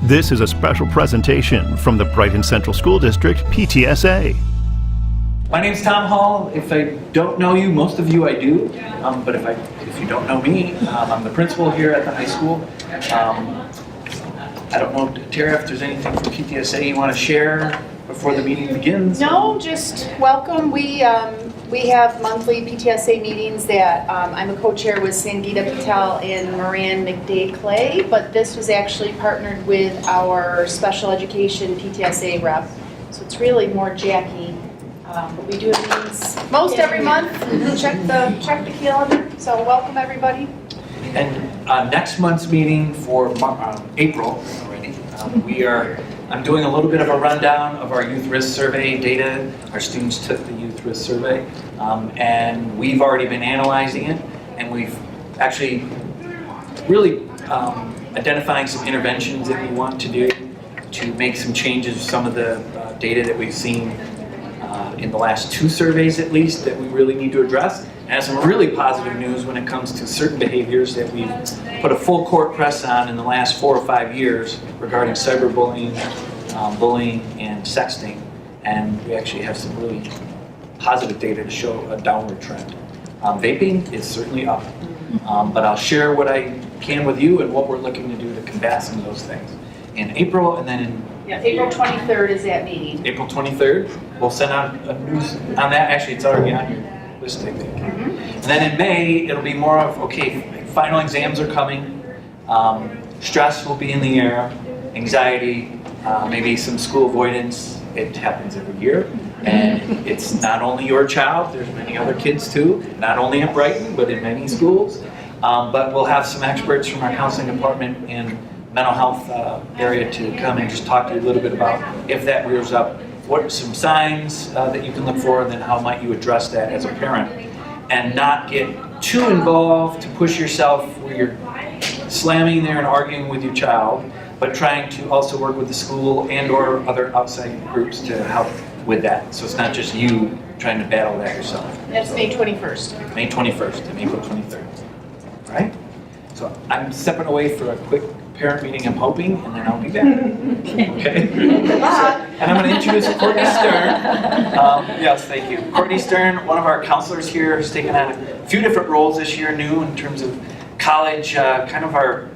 This is a special presentation from the Brighton Central School District PTSA. My name's Tom Hall. If I don't know you, most of you I do, but if you don't know me, I'm the principal here at the high school. I don't know, Tara, if there's anything from PTSA you want to share before the meeting begins? No, just welcome. We have monthly PTSA meetings that I'm a co-chair with Sangeeta Patel and Moran McDay Clay, but this was actually partnered with our special education PTSA rep. So it's really more Jackie. But we do meetings most every month. Check the calendar. So welcome everybody. And next month's meeting for April already, I'm doing a little bit of a rundown of our youth risk survey data. Our students took the youth risk survey, and we've already been analyzing it, and we've actually really identifying some interventions that we want to do to make some changes to some of the data that we've seen in the last two surveys at least that we really need to address. And some really positive news when it comes to certain behaviors that we've put a full court press on in the last 4 or 5 years regarding cyberbullying, bullying, and sexting. And we actually have some really positive data to show a downward trend. Vaping is certainly up, but I'll share what I can with you and what we're looking to do to combat some of those things in April, and then in April 23rd is that meeting. April 23rd, we'll send out a news on that. Actually, it's already on your list, I think. And then in May, it'll be more of, okay, final exams are coming, stress will be in the air, anxiety, maybe some school avoidance. It happens every year. And it's not only your child, there's many other kids too, not only at Brighton, but in many schools. But we'll have some experts from our counseling department and mental health area to come and just talk to you a little bit about if that rears up, what are some signs that you can look for, and then how might you address that as a parent, and not get too involved to push yourself where you're slamming there and arguing with your child, but trying to also work with the school and or other outside groups to help with that. So it's not just you trying to battle that yourself. That's May 21st. May 21st and April 23rd. All right? So I'm stepping away for a quick parent meeting, I'm hoping, and then I'll be back. Okay? And I'm going to introduce Courtney Stern. Yes, thank you. Courtney Stern, one of our counselors here, has taken on a few different roles this year, new in terms of college, kind of our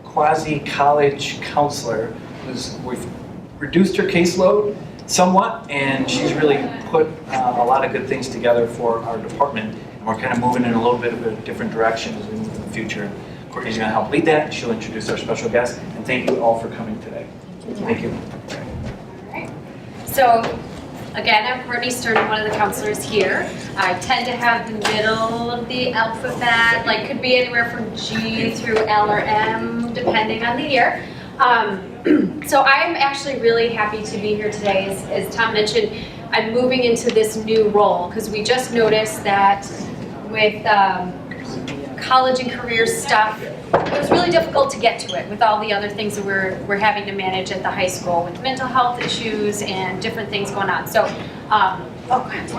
quasi-college counselor. We've reduced her caseload somewhat, and she's really put a lot of good things together for our department, and we're kind of moving in a little bit of a different direction as we move in the future. Courtney's going to help lead that. She'll introduce our special guest, and thank you all for coming today. Thank you. All right. So, again, I'm Courtney Stern, one of the counselors here. I tend to have the middle of the alphabet, like could be anywhere from G through L or M, depending on the year. So I'm actually really happy to be here today. As Tom mentioned, I'm moving into this new role because we just noticed that with college and career stuff, it was really difficult to get to it with all the other things that we're having to manage at the high school with mental health issues and different things going on. So, go ahead.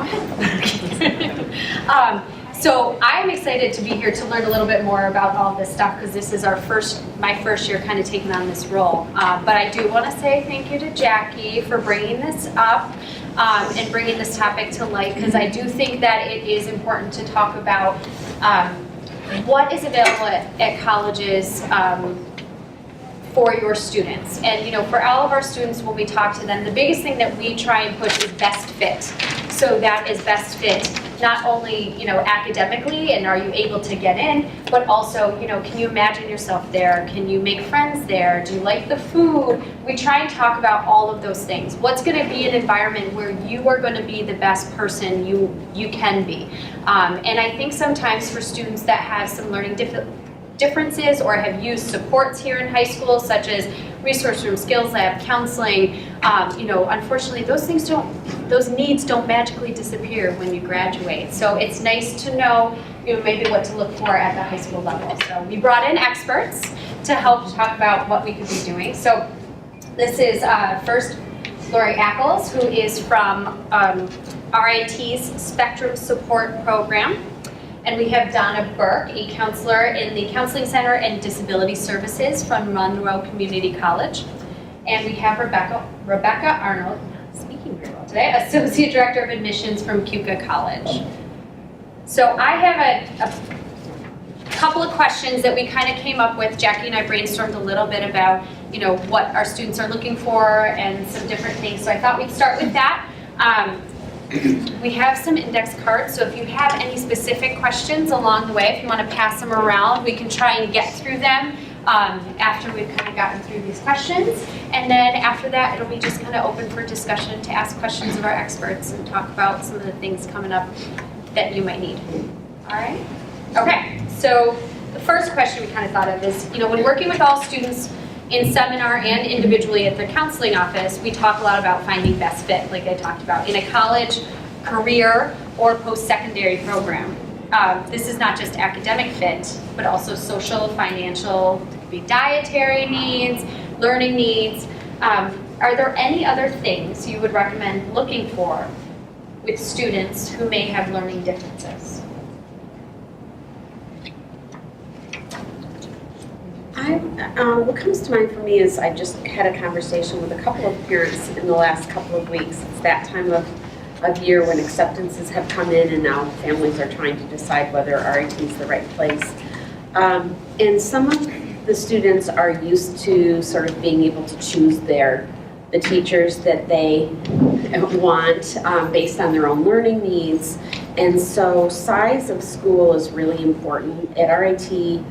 So I'm excited to be here to learn a little bit more about all this stuff because this is my first year kind of taking on this role. But I do want to say thank you to Jackie for bringing this up and bringing this topic to light because I do think that it is important to talk about what is available at colleges for your students. And for all of our students, when we talk to them, the biggest thing that we try and push is best fit. So that is best fit not only academically and are you able to get in, but also can you imagine yourself there? Can you make friends there? Do you like the food? We try and talk about all of those things. What's going to be an environment where you are going to be the best person you can be? And I think sometimes for students that have some learning differences or have used supports here in high school, such as resource room, skills lab, counseling, unfortunately those needs don't magically disappear when you graduate. So it's nice to know maybe what to look for at the high school level. So we brought in experts to help talk about what we could be doing. So this is first Lori Ackles, who is from RIT's Spectrum Support Program. And we have Donna Burke, a counselor in the Counseling Center and Disability Services from Monroe Community College. And we have Rebecca Arnold, speaking very well today, Associate Director of Admissions from Keuka College. So I have a couple of questions that we kind of came up with. Jackie and I brainstormed a little bit about, what our students are looking for and some different things. So I thought we'd start with that. We have some index cards, so if you have any specific questions along the way, if you want to pass them around, we can try and get through them after we've kind of gotten through these questions. And then after that, it'll be just kind of open for discussion to ask questions of our experts and talk about some of the things coming up that you might need. All right? Okay, so the first question we kind of thought of is, when working with all students in seminar and individually at the counseling office, we talk a lot about finding best fit, like I talked about, in a college, career, or post-secondary program. This is not just academic fit, but also social, financial, it could be dietary needs, learning needs. Are there any other things you would recommend looking for with students who may have learning differences? What comes to mind for me is I just had a conversation with a couple of parents in the last couple of weeks. It's that time of year when acceptances have come in and now families are trying to decide whether RIT is the right place. And some of the students are used to sort of being able to choose the teachers that they want based on their own learning needs. And so size of school is really important. At RIT,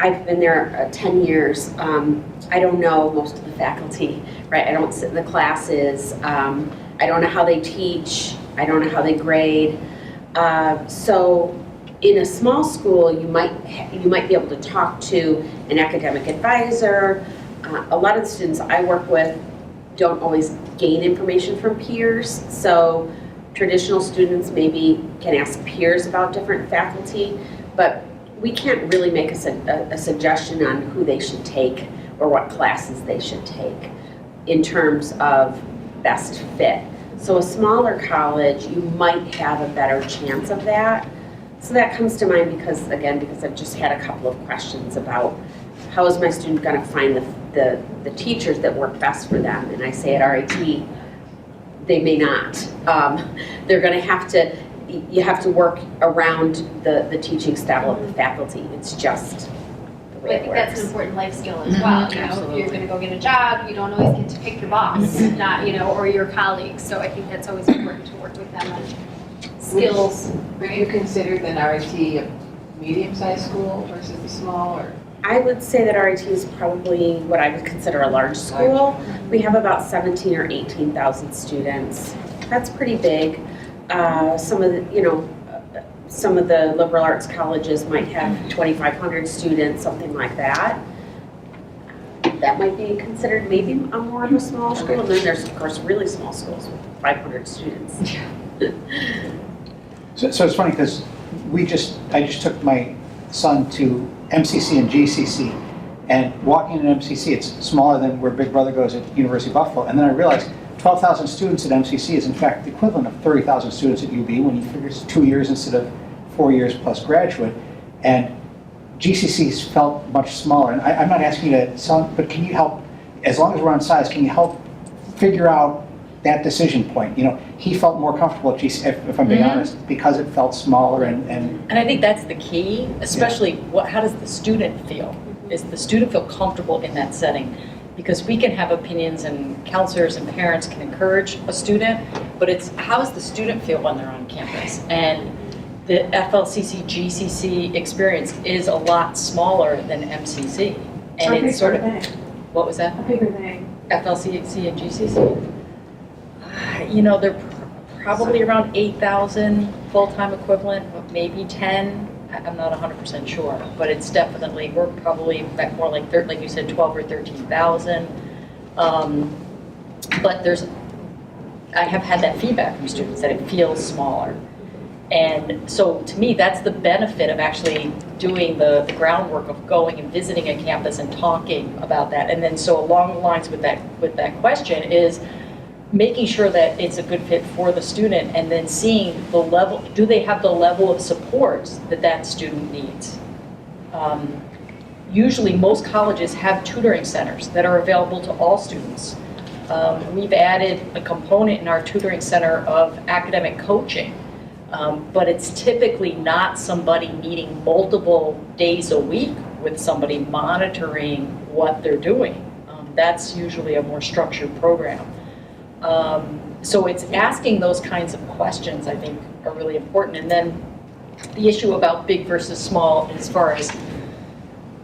I've been there 10 years. I don't know most of the faculty, right? I don't sit in the classes. I don't know how they teach. I don't know how they grade. So in a small school, you might be able to talk to an academic advisor. A lot of the students I work with don't always gain information from peers. So traditional students maybe can ask peers about different faculty, but we can't really make a suggestion on who they should take or what classes they should take in terms of best fit. So a smaller college, you might have a better chance of that. So that comes to mind because I've just had a couple of questions about how is my student going to find the teachers that work best for them. And I say at RIT, they may not. They're going to have to, you have to work around the teaching style of the faculty. It's just the way I it think works. that's an important life skill as well. If you're going to go get a job, you don't always get to pick your boss, or your colleagues. So I think that's always important to work with them on skills. Would you consider then RIT a medium-sized school versus a small, or? I would say that RIT is probably what I would consider a large school. We have about 17 or 18,000 students. That's pretty big. Some of the liberal arts colleges might have 2,500 students, something like that. That might be considered maybe a more of a small school. And then there's, of course, really small schools with 500 students. So it's funny because I just took my son to MCC and GCC, and walking in MCC, it's smaller than where Big Brother goes at University of Buffalo. And then I realized 12,000 students at MCC is in fact the equivalent of 30,000 students at UB when you figure it's 2 years instead of 4 years plus graduate. And GCC's felt much smaller. And I'm not asking you to sell, but can you help, as long as we're on size, can you help figure out that decision point? He felt more comfortable at GCC, if I'm being honest, because it felt smaller and I think that's the key, especially how does the student feel? Is the student feel comfortable in that setting? Because we can have opinions and counselors and parents can encourage a student, but it's how does the student feel when they're on campus? And the FLCC GCC experience is a lot smaller than MCC. And it's sort of, what was that? A bigger thing. FLCC and GCC? They're probably around 8,000 full-time equivalent, maybe 10. I'm not 100% sure, but it's definitely, we're probably more like you said, 12 or 13,000. But I have had that feedback from students that it feels smaller. And so to me, that's the benefit of actually doing the groundwork of going and visiting a campus and talking about that. And then so along the lines with that question is making sure that it's a good fit for the student and then seeing the level, do they have the level of support that student needs? usually most colleges have tutoring centers that are available to all students. We've added a component in our tutoring center of academic coaching, but it's typically not somebody meeting multiple days a week with somebody monitoring what they're doing. That's usually a more structured program. So it's asking those kinds of questions, I think, are really important. And then the issue about big versus small, as far as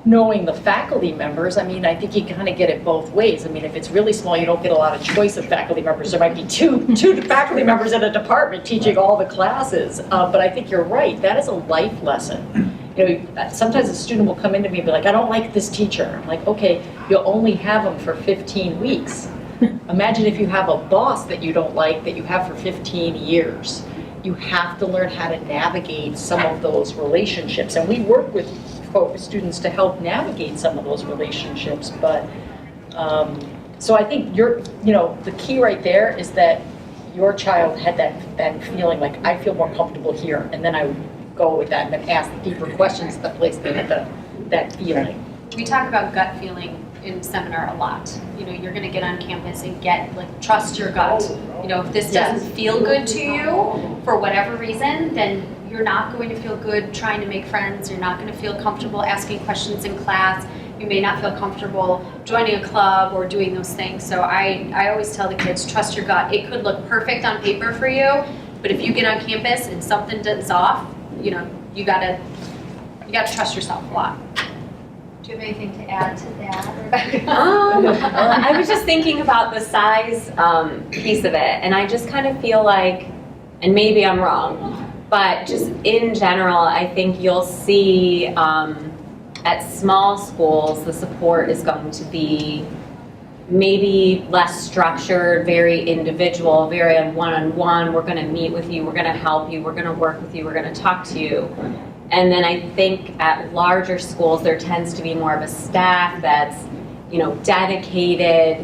knowing the faculty members, I mean, I think you kind of get it both ways. I mean, if it's really small, you don't get a lot of choice of faculty members. There might be two faculty members in a department teaching all the classes. But I think you're right. That is a life lesson. You know, sometimes a student will come into me and be like, I don't like this teacher. I'm like, okay, you'll only have them for 15 weeks. Imagine if you have a boss that you don't like that you have for 15 years. You have to learn how to navigate some of those relationships. And we work with students to help navigate some of those relationships. But so I think the key right there is that your child had that feeling like, I feel more comfortable here. And then I would go with that and then ask deeper questions that place them at that feeling. We talk about gut feeling in seminar a lot. You know, you're going to get on campus and trust your gut. You know, if this doesn't feel good to you for whatever reason, then you're not going to feel good trying to make friends. You're not going to feel comfortable asking questions in class. You may not feel comfortable joining a club or doing those things. So I always tell the kids, trust your gut. It could look perfect on paper for you, but if you get on campus and something is off, you know, you gotta trust yourself a lot. Do you have anything to add to that, Rebecca? I was just thinking about the size piece of it, and I just kind of feel like, and maybe I'm wrong, but just in general, I think you'll see at small schools, the support is going to be maybe less structured, very individual, very one-on-one. We're going to meet with you, we're going to help you, we're going to work with you, we're going to talk to you. And then I think at larger schools, there tends to be more of a staff that's, you know, dedicated.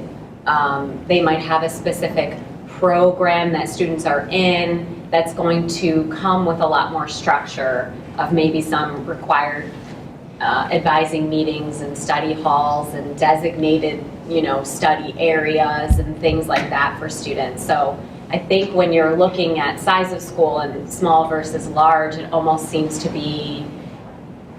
They might have a specific program that students are in that's going to come with a lot more structure of maybe some required advising meetings and study halls and designated, you know, study areas and things like that for students. So I think when you're looking at size of school and small versus large, it almost seems to be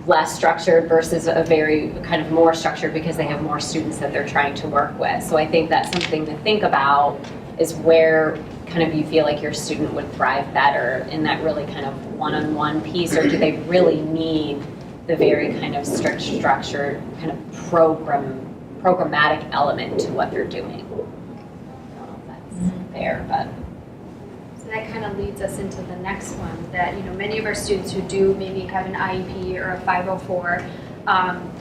less structured versus a very kind of more structured because they have more students that they're trying to work with. So I think that's something to think about, is where kind of you feel like your student would thrive better in that really kind of one-on-one piece, or do they really need the very kind of strict structured kind of programmatic element to what they're doing. I don't know if that's fair, but. So that kind of leads us into the next one, that, you know, many of our students who do maybe have an IEP or a 504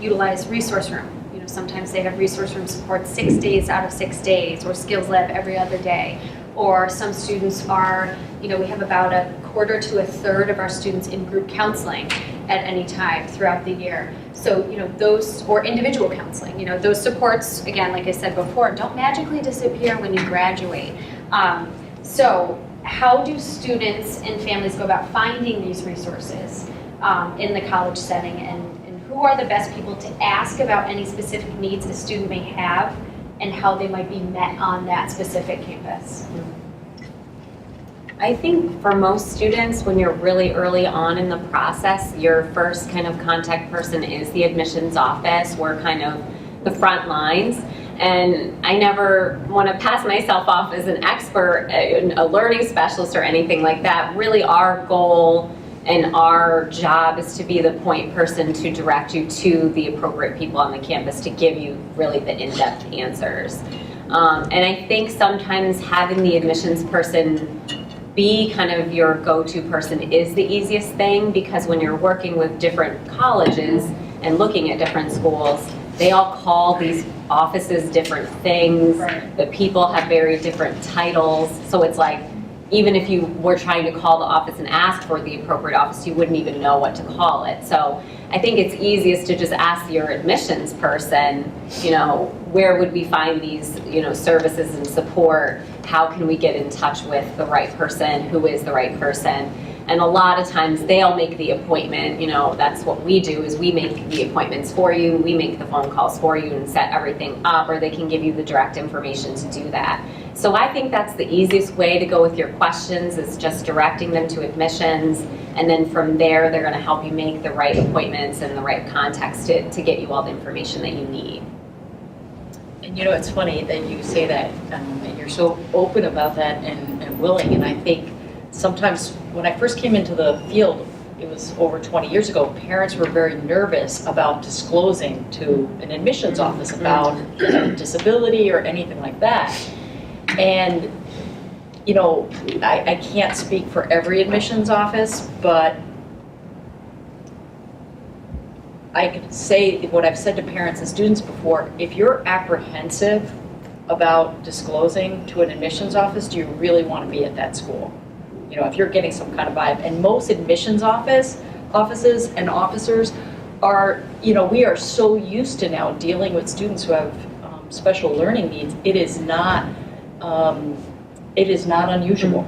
utilize resource room. You know, sometimes they have resource room support 6 days out of 6 days, or skills lab every other day. Or some students are, you know, we have about a quarter to a third of our students in group counseling at any time throughout the year. So, you know, those, or individual counseling, you know, those supports, again, like I said before, don't magically disappear when you graduate. So how do students and families go about finding these resources in the college setting, and who are the best people to ask about any specific needs a student may have and how they might be met on that specific campus? I think for most students, when you're really early on in the process, your first kind of contact person is the admissions office. We're kind of the front lines. And I never want to pass myself off as an expert, a learning specialist or anything like that. Really, our goal and our job is to be the point person to direct you to the appropriate people on the campus to give you really the in-depth answers. And I think sometimes having the admissions person be kind of your go-to person is the easiest thing, because when you're working with different colleges and looking at different schools, they all call these offices different things. Right. The people have very different titles. So it's like, even if you were trying to call the office and ask for the appropriate office, you wouldn't even know what to call it. So I think it's easiest to just ask your admissions person, you know, where would we find these, you know, services and support? How can we get in touch with the right person? Who is the right person? And a lot of times they'll make the appointment, that's what we do, is we make the appointments for you, we make the phone calls for you and set everything up, or they can give you the direct information to do that. So I think that's the easiest way to go with your questions, is just directing them to admissions, and then from there they're going to help you make the right appointments and the right contacts to get you all the information that you need. And it's funny that you say that, and you're so open about that and willing, and I think sometimes when I first came into the field, it was over 20 years ago, parents were very nervous about disclosing to an admissions office about disability or anything like that. And, I can't speak for every admissions office, but I could say what I've said to parents and students before: if you're apprehensive about disclosing to an admissions office, do you really want to be at that school? If you're getting some kind of vibe. And most admissions offices and officers are, we are so used to now dealing with students who have special learning needs. It is not unusual.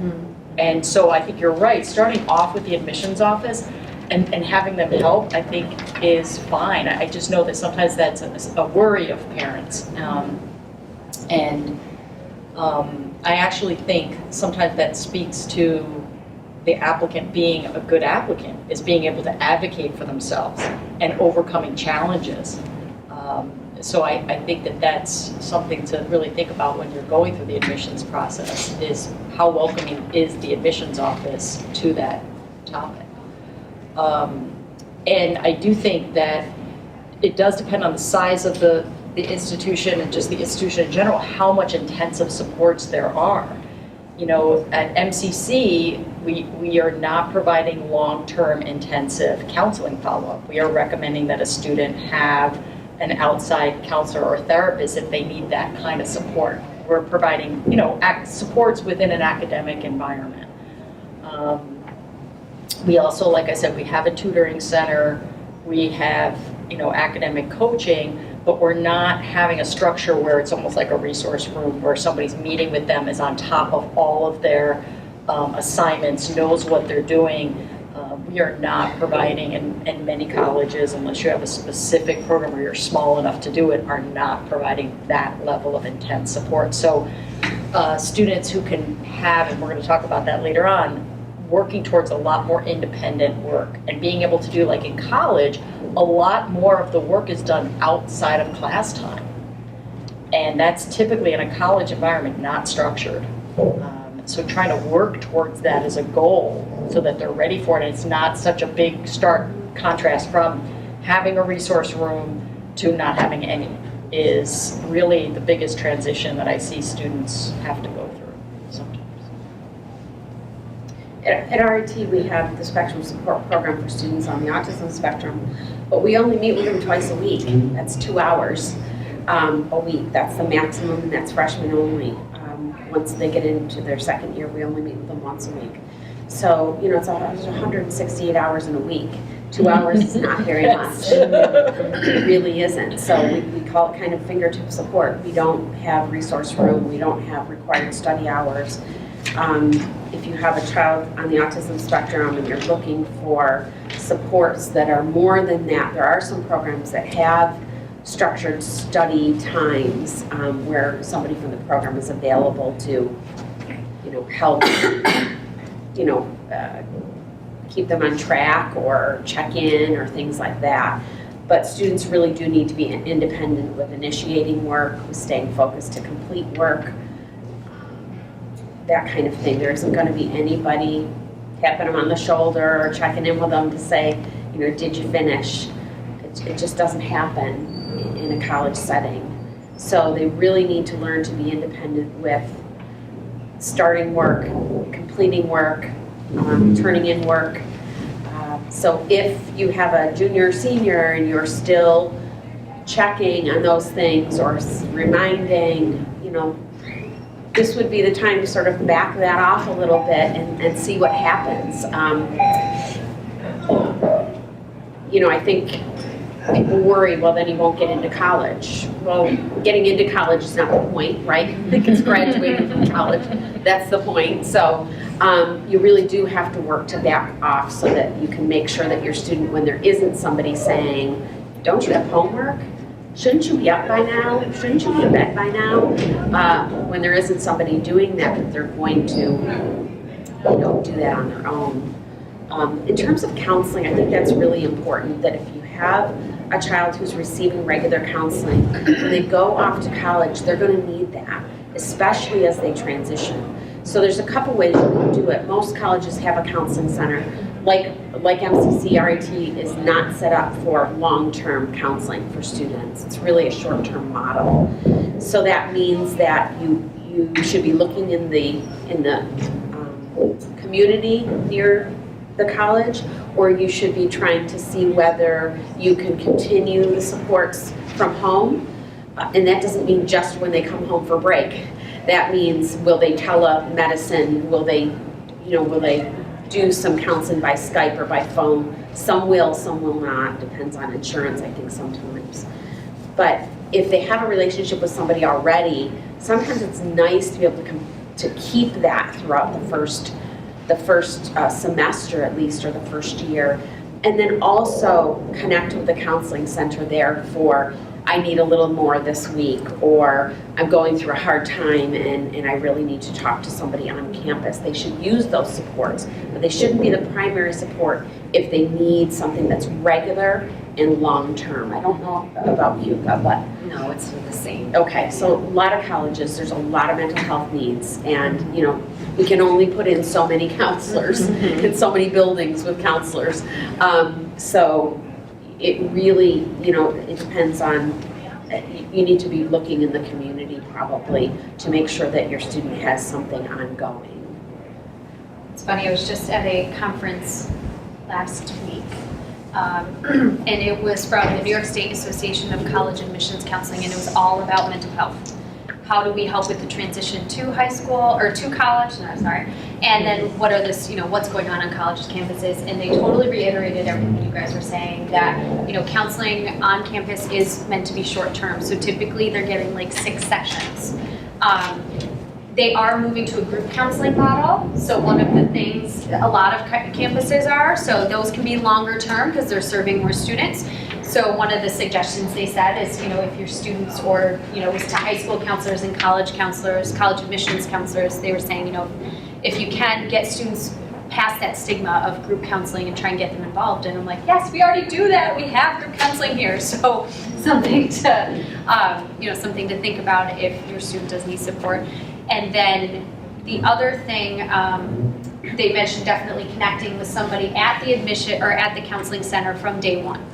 And so I think you're right, starting off with the admissions office and having them help, I think is fine. I just know that sometimes that's a worry of parents. I actually think sometimes that speaks to the applicant being a good applicant, is being able to advocate for themselves and overcoming challenges. So I think that that's something to really think about when you're going through the admissions process, is how welcoming is the admissions office to that topic. And I do think that it does depend on the size of the institution and just the institution in general, how much intensive supports there are. At MCC, we are not providing long-term intensive counseling follow-up. We are recommending that a student have an outside counselor or therapist if they need that kind of support. We're providing, supports within an academic environment. We also, like I said, we have a tutoring center. We have, academic coaching, but we're not having a structure where it's almost like a resource room where somebody's meeting with them, is on top of all of their assignments, knows what they're doing. We are not providing, in many colleges, unless you have a specific program or you're small enough to do it, are not providing that level of intense support. So students who can have, and we're going to talk about that later on, working towards a lot more independent work and being able to do, like in college, a lot more of the work is done outside of class time. And that's typically in a college environment not structured. So trying to work towards that as a goal so that they're ready for it. And it's not such a big stark contrast from having a resource room to not having any, is really the biggest transition that I see students have to go through sometimes. At RIT, we have the Spectrum Support Program for students on the autism spectrum, but we only meet with them twice a week. That's 2 hours a week. That's the maximum, and that's freshmen only. Once they get into their second year, we only meet with them once a week. So, it's 168 hours in a week. 2 hours is not very much. It really isn't. So we call it kind of fingertip support. We don't have resource room. We don't have required study hours. If you have a child on the autism spectrum and you're looking for supports that are more than that, there are some programs that have structured study times where somebody from the program is available to, help, keep them on track or check in or things like that. But students really do need to be independent with initiating work, with staying focused to complete work, that kind of thing. There isn't going to be anybody tapping them on the shoulder or checking in with them to say, did you finish? It just doesn't happen in a college setting. So they really need to learn to be independent with starting work, completing work, turning in work. So if you have a junior or senior and you're still checking on those things or reminding, this would be the time to sort of back that off a little bit and see what happens. I think people worry, well, then you won't get into college. Well, getting into college is not the point, right? I think it's graduating from college. That's the point. So you really do have to work to back off so that you can make sure that your student, when there isn't somebody saying, don't you have homework? Shouldn't you be up by now? Shouldn't you be in bed by now? When there isn't somebody doing that they're going to, do that on their own. In terms of counseling, I think that's really important, that if you have a child who's receiving regular counseling, when they go off to college, they're going to need that, especially as they transition. So there's a couple ways you can do it. Most colleges have a counseling center. Like MCC, RIT is not set up for long-term counseling for students. It's really a short-term model. So that means that you should be looking in the community near the college, or you should be trying to see whether you can continue the supports from home. And that doesn't mean just when they come home for break. That means, will they telemedicine? Will they do some counseling by Skype or by phone? Some will, some will not. Depends on insurance, I think, sometimes. But if they have a relationship with somebody already, sometimes it's nice to be able to keep that throughout the first semester at least, or the first year. And then also connect with the counseling center there for, I need a little more this week, or I'm going through a hard time and I really need to talk to somebody on campus. They should use those supports, but they shouldn't be the primary support if they need something that's regular and long-term. I don't know about Hugo, but... No, it's the same. Okay, so a lot of colleges, there's a lot of mental health needs, and we can only put in so many counselors in so many buildings with counselors. So it really, it depends on, you need to be looking in the community probably to make sure that your student has something ongoing. It's funny, I was just at a conference last week, and it was from the New York State Association of College Admissions Counseling, and it was all about mental health. How do we help with the transition to high school, or to college, and then what are what's going on college campuses, and they totally reiterated everything you guys were saying, that, counseling on campus is meant to be short term, so typically they're getting like 6 sessions. They are moving to a group counseling model, so one of the things a lot of campuses are, so those can be longer term because they're serving more students. So one of the suggestions they said is, if your students, or, was to high school counselors and college counselors, college admissions counselors, they were saying, if you can get students past that stigma of group counseling and try and get them involved. And I'm like, yes, we already do that. We have group counseling here. So something to, something to think about if your student does need support. And then the other thing, they mentioned definitely connecting with somebody at the admission or at the counseling center from day one.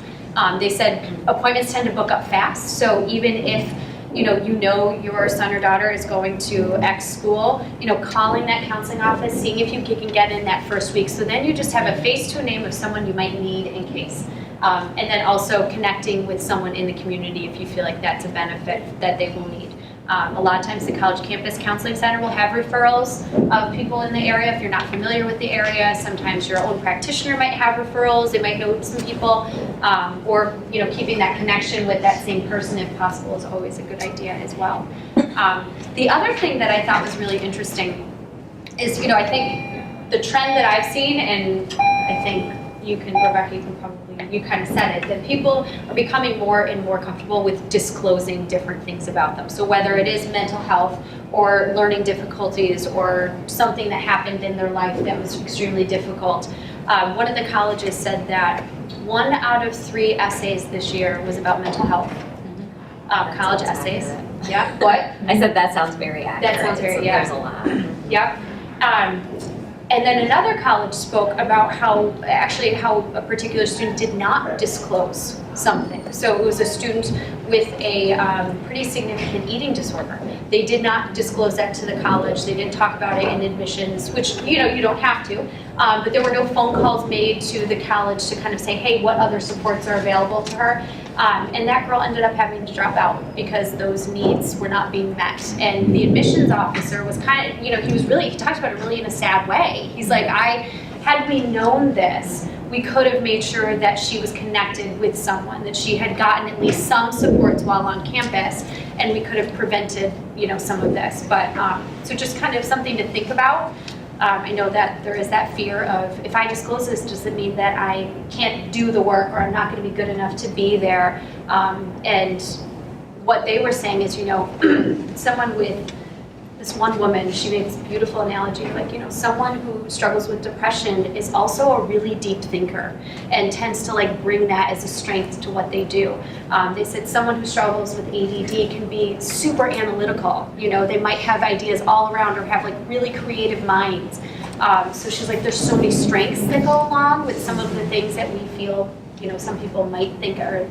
They said appointments tend to book up fast, so even if your son or daughter is going to X school, calling that counseling office, seeing if you can get in that first week. So then you just have a face to a name of someone you might need in case. And then also connecting with someone in the community if you feel like that's a benefit that they will need. A lot of times the college campus counseling center will have referrals of people in the area if you're not familiar with the area. Sometimes your own practitioner might have referrals, they might know some people, or keeping that connection with that same person if possible is always a good idea as well. The other thing that I thought was really interesting is, I think the trend that I've seen, and I think Rebecca, you kind of said it, that people are becoming more and more comfortable with disclosing different things about them. So whether it is mental health or learning difficulties or something that happened in their life that was extremely difficult. One of the colleges said that 1 out of 3 essays this year was about mental health. College essays. Yeah, what? I said that sounds very accurate. That sounds very, yeah. There's a lot. Yep. And then another college spoke about how a particular student did not disclose something. So it was a student with a pretty significant eating disorder. They did not disclose that to the college. They didn't talk about it in admissions, which you don't have to. But there were no phone calls made to the college to kind of say, hey, what other supports are available to her? And that girl ended up having to drop out because those needs were not being met. And the admissions officer was kind of, he talked about it really in a sad way. He's like, had we known this, we could have made sure that she was connected with someone, that she had gotten at least some supports while on campus, and we could have prevented, some of this. But so just kind of something to think about. I know that there is that fear of, if I disclose this, does it mean that I can't do the work, or I'm not going to be good enough to be there? And what they were saying is, someone with this one woman, she made this beautiful analogy, like, someone who struggles with depression is also a really deep thinker and tends to bring that as a strength to what they do. They said someone who struggles with ADD can be super analytical. They might have ideas all around or have really creative minds. So she's like, there's so many strengths that go along with some of the things that we feel, some people might think are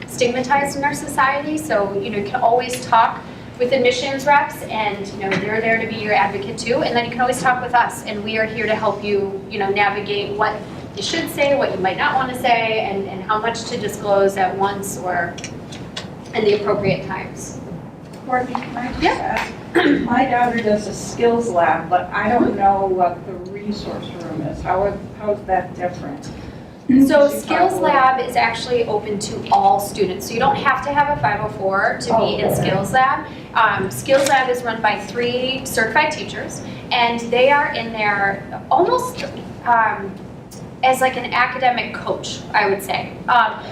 stigmatized in our society. So, you can always talk with admissions reps, and they're there to be your advocate too, and then you can always talk with us, and we are here to help you navigate what you should say, what you might not want to say, and how much to disclose at once or in the appropriate times. Courtney, can I just ask? My daughter does a skills lab, but I don't know what the resource room is. How is that different? So Skills Lab is actually open to all students. So you don't have to have a 504 to be in Skills Lab. Skills Lab is run by 3 certified teachers, and they are in there almost as an academic coach, I would say.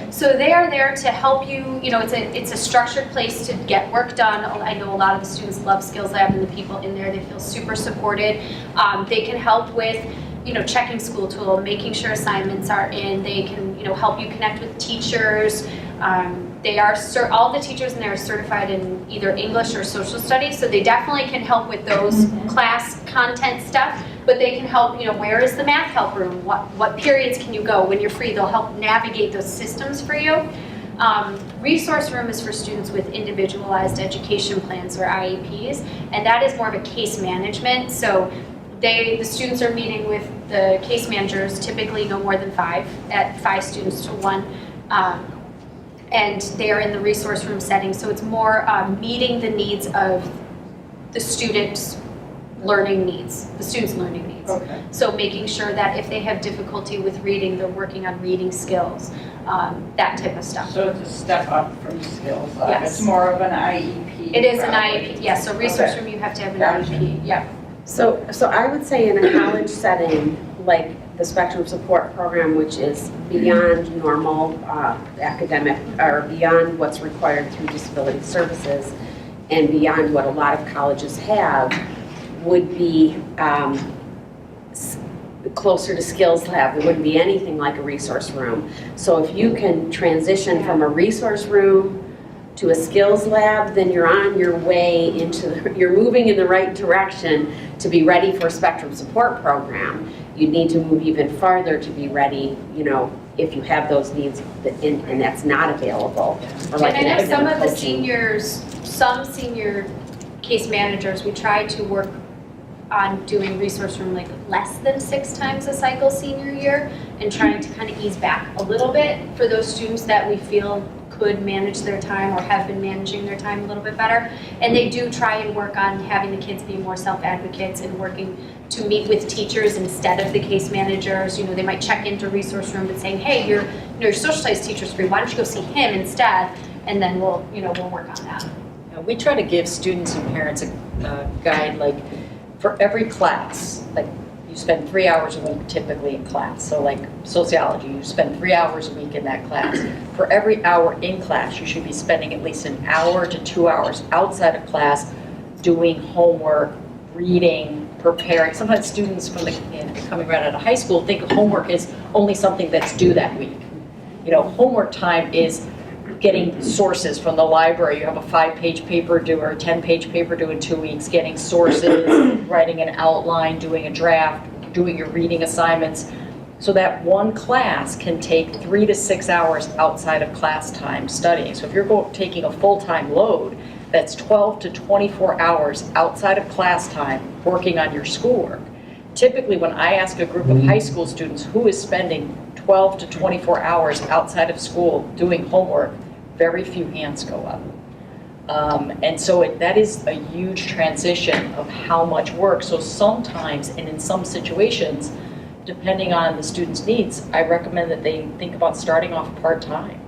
So they are there to help you. It's a structured place to get work done. I know a lot of the students love Skills Lab, and the people in there, they feel super supported. They can help with checking school tool, making sure assignments are in. They can, help you connect with teachers. They are all the teachers in there are certified in either English or social studies, so they definitely can help with those class content stuff. But they can help, where is the math help room? What periods can you go when you're free? They'll help navigate those systems for you. Resource room is for students with individualized education plans or IEPs, and that is more of a case management. So the students are meeting with the case managers, typically no more than 5, at 5 students to 1, and they are in the resource room setting. So it's more meeting the needs of the students' learning needs, Okay. So making sure that if they have difficulty with reading, they're working on reading skills, that type of stuff. So it's a step up from skills lab. Yes. It's more of an IEP. It is an probably. IEP, yes. So resource Okay. room, you have to have an Gotcha. IEP, yeah. So I would say in a college setting, like the Spectrum Support Program, which is beyond normal academic, or beyond what's required through disability services, and beyond what a lot of colleges have, would be closer to Skills Lab. There wouldn't be anything like a resource room. So if you can transition from a resource room to a skills lab, then you're on your way you're moving in the right direction to be ready for a Spectrum Support Program. You need to move even farther to be ready, if you have those needs and that's not available. Or And I know some of the coaching. some senior case managers, we try to work on doing resource room less than 6 times a cycle senior year, and trying to kind of ease back a little bit for those students that we feel could manage their time or have been managing their time a little bit better. And they do try and work on having the kids be more self-advocates and working to meet with teachers instead of the case managers. They might check into resource room and saying, hey, your social studies teacher's free, why don't you go see him instead? And then we'll work on that. We try to give students and parents a guide, for every class, you spend 3 hours a week typically in class. So sociology, you spend 3 hours a week in that class. For every hour in class, you should be spending at least 1 hour to 2 hours outside of class doing homework, reading, preparing. Sometimes students coming right out of high school think of homework as only something that's due that week. Homework time is getting sources from the library. You have a 5-page paper due or a 10-page paper due in 2 weeks, getting sources, writing an outline, doing a draft, doing your reading assignments. So that one class can take 3 to 6 hours outside of class time studying. So if you're taking a full-time load, that's 12 to 24 hours outside of class time working on your schoolwork. Typically, when I ask a group of high school students who is spending 12 to 24 hours outside of school doing homework, very few hands go up. And so that is a huge transition of how much work. So sometimes, and in some situations, depending on the student's needs, I recommend that they think about starting off part-time.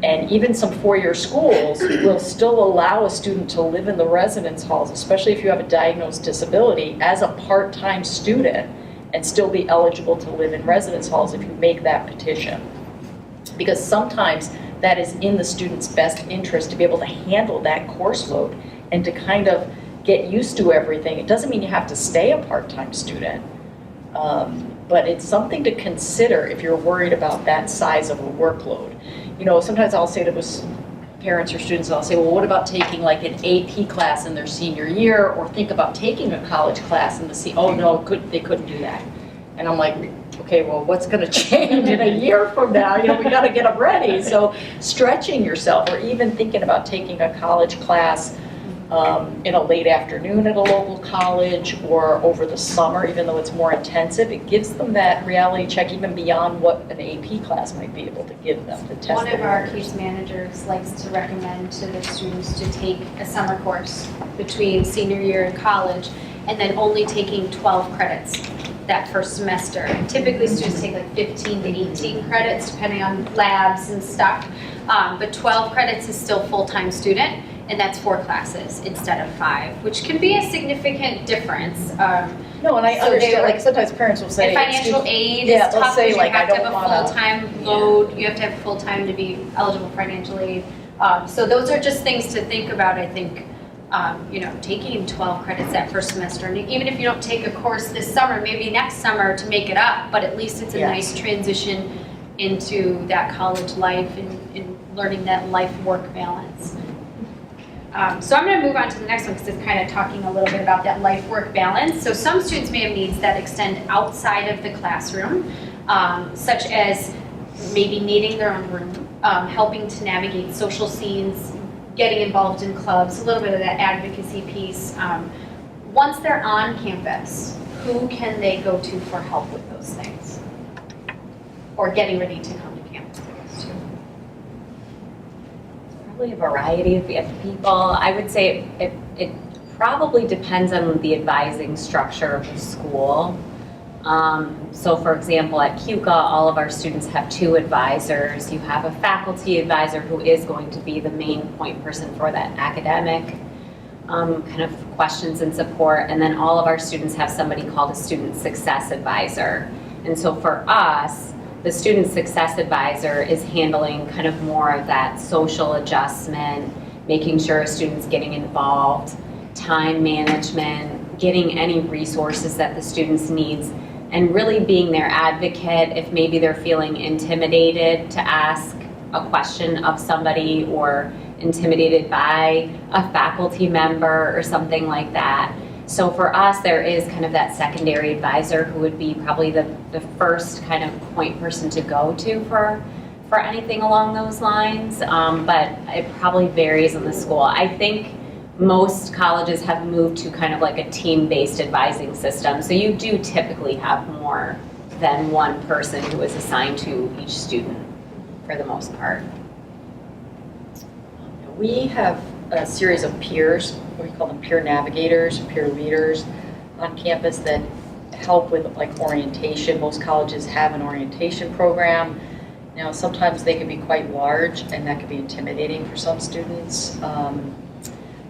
And even some four-year schools will still allow a student to live in the residence halls, especially if you have a diagnosed disability, as a part-time student, and still be eligible to live in residence halls if you make that petition. Because sometimes that is in the student's best interest to be able to handle that course load and to kind of get used to everything. It doesn't mean you have to stay a part-time student, but it's something to consider if you're worried about that size of a workload. You know, sometimes I'll say to parents or students, I'll say, well, what about taking like an AP class in their senior year, or think about taking a college class in the oh no, they couldn't do that. And I'm like, okay, well, what's gonna change in a year from now? You know, we gotta get them ready. So stretching yourself, or even thinking about taking a college class in a late afternoon at a local college, or over the summer, even though it's more intensive, it gives them that reality check even beyond what an AP class might be able to give them to test. One of our case managers likes to recommend to the students to take a summer course between senior year and college, and then only taking 12 credits that first semester. Typically students take like 15 to 18 credits depending on labs and stuff, but 12 credits is still full-time student. And that's 4 classes instead of 5, which can be a significant difference. No, and I understand, like sometimes parents will say. And financial aid yeah, is tough say, because like, you have to have I a don't wanna, full-time load. You have to have full-time to be eligible for financial aid. So those are just things to think about, I think. You know, taking 12 credits that first semester, and even if you don't take a course this summer, maybe next summer to make it up, but at least it's a nice transition into that college life and learning that life-work balance. So I'm going to move on to the next one because it's kind of talking a little bit about that life-work balance. So some students may have needs that extend outside of the classroom, such as maybe needing their own room, helping to navigate social scenes, getting involved in clubs, a little bit of that advocacy piece. Once they're on campus, who can they go to for help with those things? Or getting ready to come to campus, I guess, too. Probably a variety of people. I would say it probably depends on the advising structure of the school. So for example, at CUCA, all of our students have 2 advisors. You have a faculty advisor who is going to be the main point person for that academic kind of questions and support. And then all of our students have somebody called a student success advisor. And so for us, the student success advisor is handling kind of more of that social adjustment, making sure a student's getting involved, time management, getting any resources that the students needs, and really being their advocate if maybe they're feeling intimidated to ask a question of somebody or intimidated by a faculty member or something like that. So for us, there is kind of that secondary advisor who would be probably the first kind of point person to go to for anything along those lines, but it probably varies on the school. I think most colleges have moved to kind of like a team-based advising system, so you do typically have more than one person who is assigned to each student for the most part. We have a series of peers, we call them peer navigators, peer leaders on campus that help with like orientation. Most colleges have an orientation program. Now sometimes they can be quite large and that can be intimidating for some students.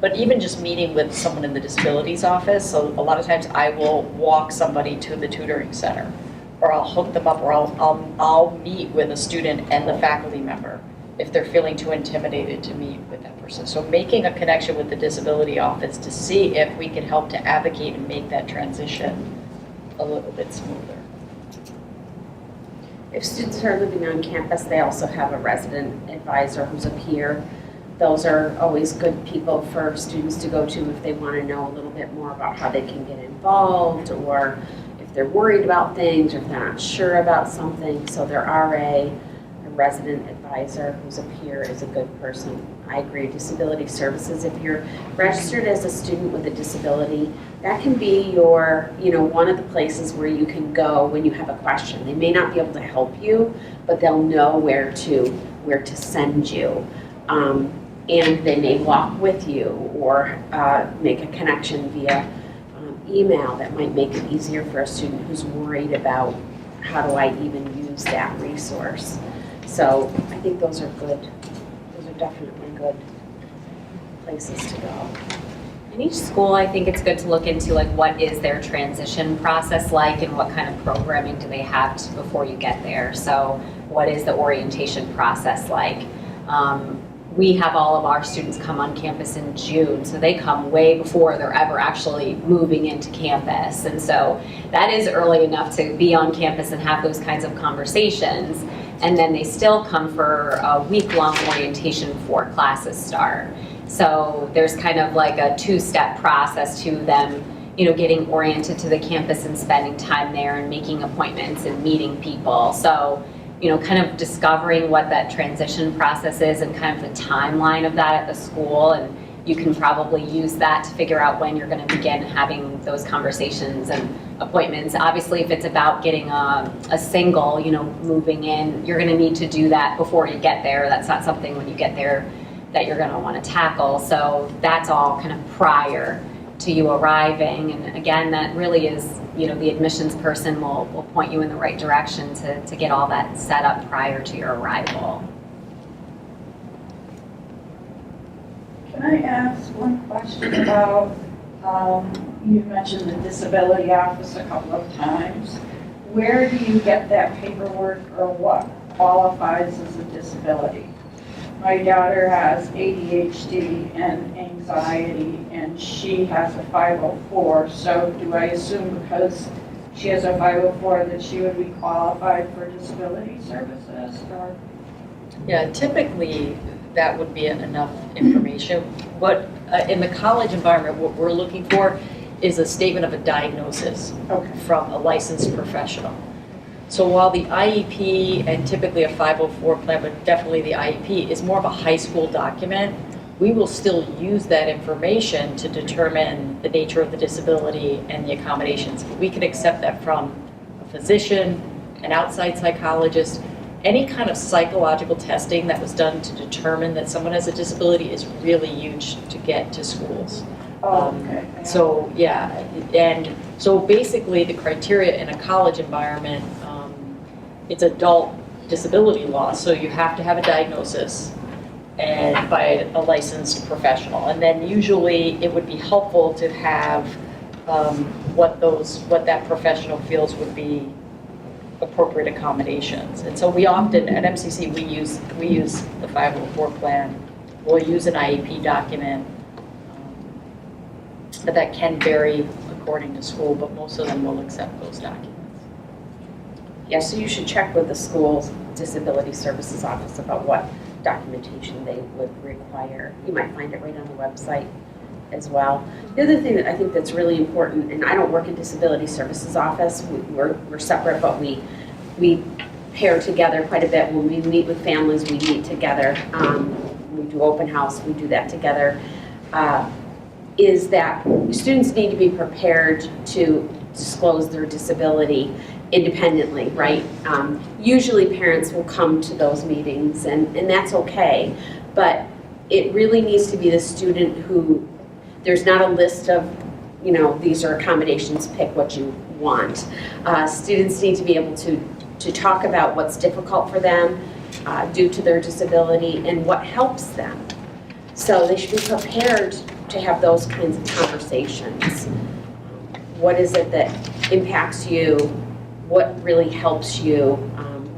But even just meeting with someone in the disabilities office, so a lot of times I will walk somebody to the tutoring center, or I'll hook them up, or I'll meet with a student and the faculty member if they're feeling too intimidated to meet with that person. So making a connection with the disability office to see if we can help to advocate and make that transition a little bit smoother. If students are living on campus, they also have a resident advisor who's a peer. Those are always good people for students to go to if they want to know a little bit more about how they can get involved, or if they're worried about things, or if they're not sure about something. So their RA, a resident advisor who's a peer, is a good person. I agree. Disability services, if you're registered as a student with a disability, that can be your, one of the places where you can go when you have a question. They may not be able to help you, but they'll know where to send you. And they may walk with you or make a connection via email that might make it easier for a student who's worried about how do I even use that resource. So I think those are good. Those are definitely good places to go. In each school, I think it's good to look into like what is their transition process like and what kind of programming do they have before you get there. So what is the orientation process like? We have all of our students come on campus in June, so they come way before they're ever actually moving into campus. And so that is early enough to be on campus and have those kinds of conversations. And then they still come for a week-long orientation before classes start. So there's kind of like a two-step process to them, getting oriented to the campus and spending time there and making appointments and meeting people. So kind of discovering what that transition process is and kind of the timeline of that at the school. And you can probably use that to figure out when you're going to begin having those conversations and appointments. Obviously, if it's about getting a single, moving in, you're going to need to do that before you get there. That's not something when you get there that you're going to want to tackle. So that's all kind of prior to you arriving. And again, that really is, the admissions person will point you in the right direction to get all that set up prior to your arrival. Can I ask one question about, you mentioned the disability office a couple of times. Where do you get that paperwork, or what qualifies as a disability? My daughter has ADHD and anxiety, and she has a 504. So do I assume because she has a 504 that she would be qualified for disability services? Or? Yeah, typically that would be enough information. What in the college environment, what we're looking for is a statement of a diagnosis from a licensed professional. So while the IEP and typically a 504 plan, but definitely the IEP is more of a high school document, we will still use that information to determine the nature of the disability and the accommodations. We can accept that from a physician, an outside psychologist. Any kind of psychological testing that was done to determine that someone has a disability is really huge to get to schools. So yeah, and so basically the criteria in a college environment, it's adult disability law, so you have to have a diagnosis and by a licensed professional. And then usually it would be helpful to have what that professional feels would be appropriate accommodations. And so we often, at MCC, we use the 504 plan. We'll use an IEP document, but that can vary according to school, but most of them will accept those documents. Yeah, so you should check with the school's disability services office about what documentation they would require. You might find it right on the website as well. The other thing that I think that's really important, and I don't work in disability services office, we're separate, but we pair together quite a bit. When we meet with families, we meet together. We do open house, we do that together. Is that students need to be prepared to disclose their disability independently, right? Usually parents will come to those meetings, and that's okay, but it really needs to be the student who, there's not a list of, these are accommodations, pick what you want. Students need to be able to talk about what's difficult for them due to their disability and what helps them. So they should be prepared to have those kinds of conversations. What is it that impacts you? What really helps you?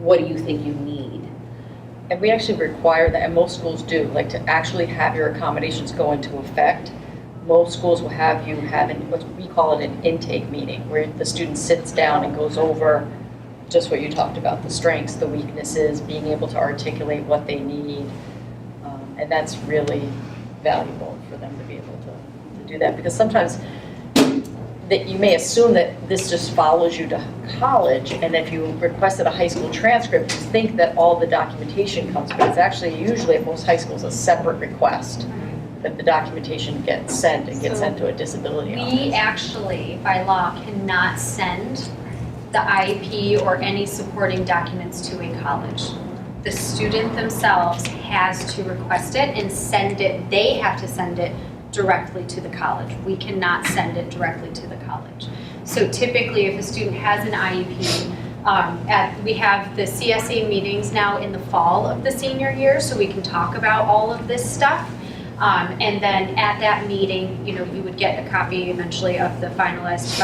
What do you think you need? And we actually require that, and most schools do, like to actually have your accommodations go into effect. Most schools will have you have what we call it an intake meeting, where the student sits down and goes over just what you talked about, the strengths, the weaknesses, being able to articulate what they need. And that's really valuable for them to be able to do that, because sometimes that you may assume that this just follows you to college, and if you requested a high school transcript, you think that all the documentation comes, but it's actually usually at most high schools a separate request that the documentation gets sent to a disability office. We actually, by law, cannot send the IEP or any supporting documents to a college. The student themselves has to request it and send it, they have to send it directly to the college. We cannot send it directly to the college. So typically, if a student has an IEP, we have the CSA meetings now in the fall of the senior year, so we can talk about all of this stuff. And then at that meeting, you would get a copy eventually of the finalized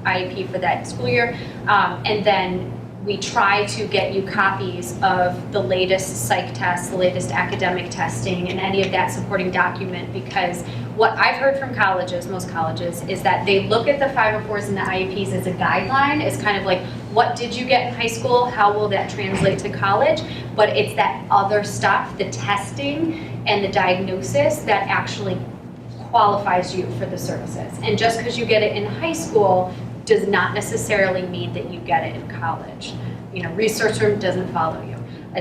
IEP for that school year. And then we try to get you copies of the latest psych tests, the latest academic testing, and any of that supporting document, because what I've heard from colleges, most colleges, is that they look at the 504s and the IEPs as a guideline, as kind of like, what did you get in high school? How will that translate to college? But it's that other stuff, the testing and the diagnosis, that actually qualifies you for the services. And just because you get it in high school does not necessarily mean that you get it in college. Resource room doesn't follow you.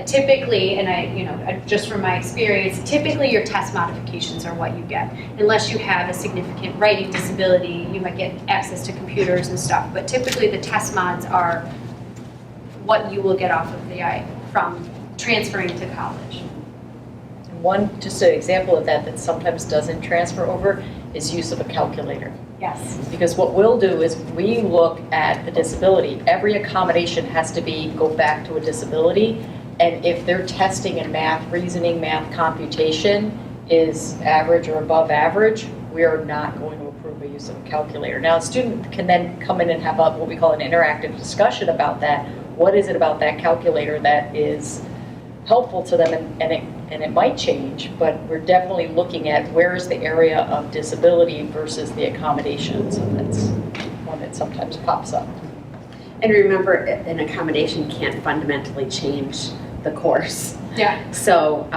Typically, and just from my experience, typically your test modifications are what you get. Unless you have a significant writing disability, you might get access to computers and stuff, but typically the test mods are what you will get off of from transferring to college. Just an example of that sometimes doesn't transfer over is use of a calculator. Yes. Because what we'll do is we look at the disability. Every accommodation has to go back to a disability. And if their testing in math, reasoning, math, computation is average or above average, we are not going to approve the use of a calculator. Now, a student can then come in and have what we call an interactive discussion about that. What is it about that calculator that is helpful to them, and it might change, but we're definitely looking at where is the area of disability versus the accommodations, and that's one that sometimes pops up. And remember, an accommodation can't fundamentally change the course. Yeah. So